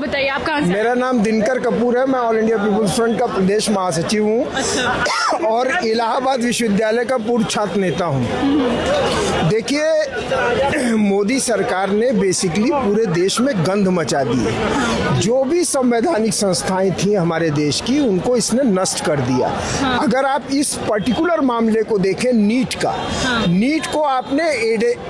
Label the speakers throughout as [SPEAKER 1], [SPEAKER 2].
[SPEAKER 1] बताइए आप कहाँ से?
[SPEAKER 2] मेरा नाम दिनकर कपूर है। मैं ऑल इंडिया पीपुल्स फ्रंट का प्रदेश महासचिव हूँ।
[SPEAKER 1] अच्छा।
[SPEAKER 2] और इलाहाबाद विश्वविद्यालय का पूर्व छात्र नेता हूँ। देखिए, मोदी सरकार ने बेसिकली पूरे देश में गंध मचा दी है। जो भी संवैधानिक संस्थाएं थी हमारे देश की, उनको इसने नष्ट कर दिया। अगर आप इस पर्टिकुलर मामले को देखें, नीट का, नीट को आपने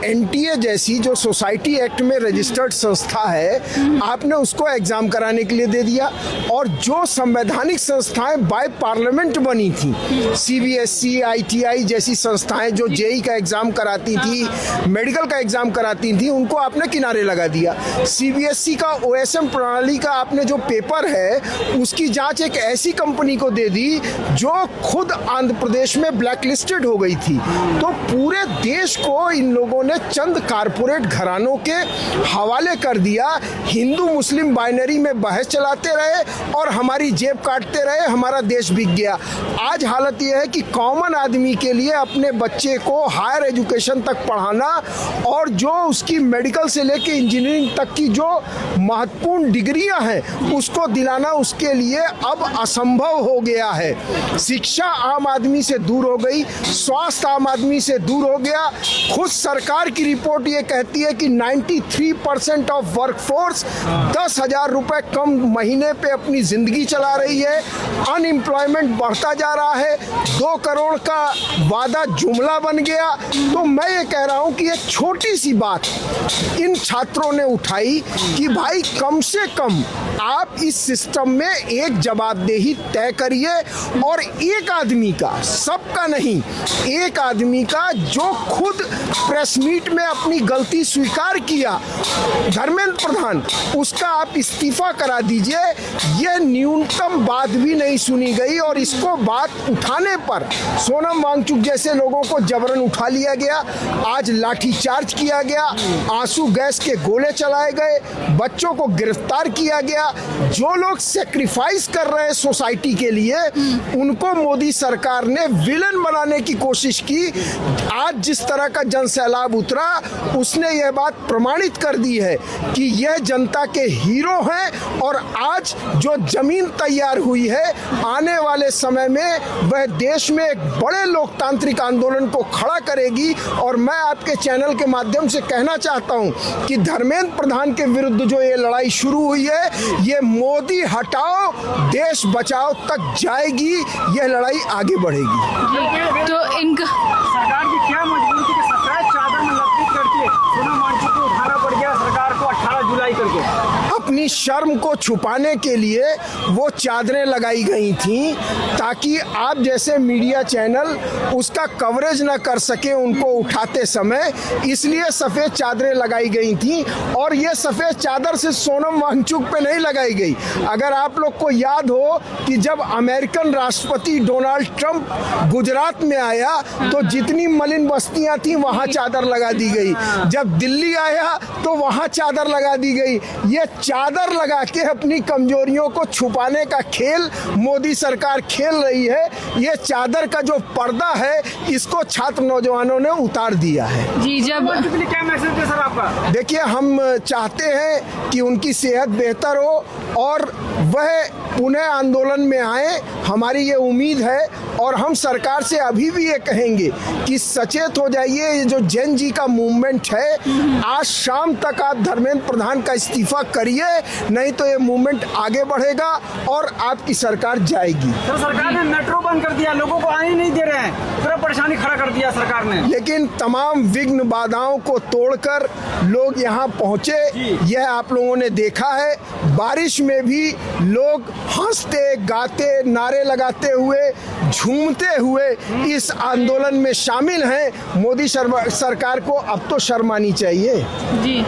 [SPEAKER 2] एनटीए जैसी जो सोसाइटी एक्ट में रजिस्टर्ड संस्था है, आपने उसको एग्जाम कराने के लिए दे दिया। और जो संवैधानिक संस्थाएं बाय पार्लियामेंट बनी थी, सीबीएसई, आईटीआई जैसी संस्थाएं जो जेई का एग्जाम कराती थी, मेडिकल का एग्जाम कराती थी, उनको आपने किनारे लगा दिया। सीबीएसई का ओएसएम प्रणाली का आपने जो पेपर है, उसकी जांच एक ऐसी कंपनी को दे दी जो खुद आंध्र प्रदेश में ब्लैक लिस्टेड हो गई थी। तो पूरे देश को इन लोगों ने चंद कारपोरेट घरानों के हवाले कर दिया। हिंदू मुस्लिम बाइनरी में बहस चलाते रहे और हमारी जेब काटते रहे, हमारा देश बिक गया। आज हालत यह है कि कॉमन आदमी के लिए अपने बच्चे को हायर एजुकेशन तक पढ़ाना और जो उसकी मेडिकल से लेके इंजीनियरिंग तक की जो महत्वपूर्ण डिग्रियां हैं, उसको दिलाना उसके लिए अब असंभव हो गया है। शिक्षा आम आदमी से दूर हो गई, स्वास्थ्य आम आदमी से दूर हो गया। खुद सरकार की रिपोर्ट ये कहती है कि 93% ऑफ वर्कफोर्स 10,000 रुपए कम महीने पे अपनी जिंदगी चला रही है। अनएम्प्लॉयमेंट बढ़ता जा रहा है। 2 करोड़ का वादा जुमला बन गया। तो मैं ये कह रहा हूं कि एक छोटी सी बात इन छात्रों ने उठाई कि भाई कम से कम आप इस सिस्टम में एक जवाबदेही तय करिए और एक आदमी का, सबका नहीं, एक आदमी का जो खुद प्रेस मीट में अपनी गलती स्वीकार किया, धर्मेंद्र प्रधान, उसका आप इस्तीफा करा दीजिए। ये न्यूनतम बात भी नहीं सुनी गई और इसको बात उठाने पर सोनम वांगचुक जैसे लोगों को जबरन उठा लिया गया। आज लाठीचार्ज किया गया, आंसू गैस के गोले चलाए गए, बच्चों को गिरफ्तार किया गया। जो लोग सेक्रीफाइस कर रहे हैं सोसाइटी के लिए, उनको मोदी सरकार ने विलन बनाने की कोशिश की। आज जिस तरह का जन सैलाब उतरा, उसने यह बात प्रमाणित कर दी है कि यह जनता के हीरो हैं और आज जो जमीन तैयार हुई है, आने वाले समय में वह देश में एक बड़े लोकतांत्रिक आंदोलन को खड़ा करेगी। और मैं आपके चैनल के माध्यम से कहना चाहता हूं कि धर्मेंद्र प्रधान के विरुद्ध जो ये लड़ाई शुरू हुई है, ये मोदी हटाओ देश बचाओ तक जाएगी। यह लड़ाई आगे बढ़ेगी।
[SPEAKER 1] तो इनका
[SPEAKER 3] सरकार की क्या मजबूरी थी कि सफेद चादर में लपेट करके सोनम वांगचुक को उठाना पड़ गया सरकार को 18 जुलाई करके?
[SPEAKER 2] अपनी शर्म को छुपाने के लिए वो चादरें लगाई गई थी ताकि आप जैसे मीडिया चैनल उसका कवरेज न कर सके उनको उठाते समय, इसलिए सफ़ेद चादरें लगाई गई थी। और ये सफ़ेद चादर से सोनम वांगचुक पे नहीं लगाई गई। अगर आप लोग को याद हो कि जब अमेरिकन राष्ट्रपति डोनाल्ड ट्रंप गुजरात में आया तो जितनी मलिन बस्तियां थी वहां चादर लगा दी गई। जब दिल्ली आया तो वहां चादर लगा दी गई। ये चादर लगा के अपनी कमजोरियों को छुपाने का खेल मोदी सरकार खेल रही है। ये चादर का जो पर्दा है, इसको छात्र नौजवानों ने उतार दिया है।
[SPEAKER 1] जी, जब
[SPEAKER 3] क्या मैसेज है सर आपका?
[SPEAKER 2] देखिए, हम चाहते हैं कि उनकी सेहत बेहतर हो और वह पुनः आंदोलन में आए, हमारी ये उम्मीद है। और हम सरकार से अभी भी ये कहेंगे कि सचेत हो जाइए। ये जो जैन जी का मूवमेंट है, आज शाम तक आप धर्मेंद्र प्रधान का इस्तीफा करिए, नहीं तो ये मूवमेंट आगे बढ़ेगा और आपकी सरकार जाएगी।
[SPEAKER 3] सर, सरकार ने मेट्रो बंद कर दिया, लोगों को आने नहीं दे रहे हैं, पूरा परेशानी खड़ा कर दिया सरकार ने।
[SPEAKER 2] लेकिन तमाम विघ्न बाधाओं को तोड़कर लोग यहाँ पहुँचे, यह आप लोगों ने देखा है। बारिश में भी लोग हंसते गाते नारे लगाते हुए झूमते हुए इस आंदोलन में शामिल हैं। मोदी सरकार को अब तो शर्म आनी चाहिए।
[SPEAKER 1] जी।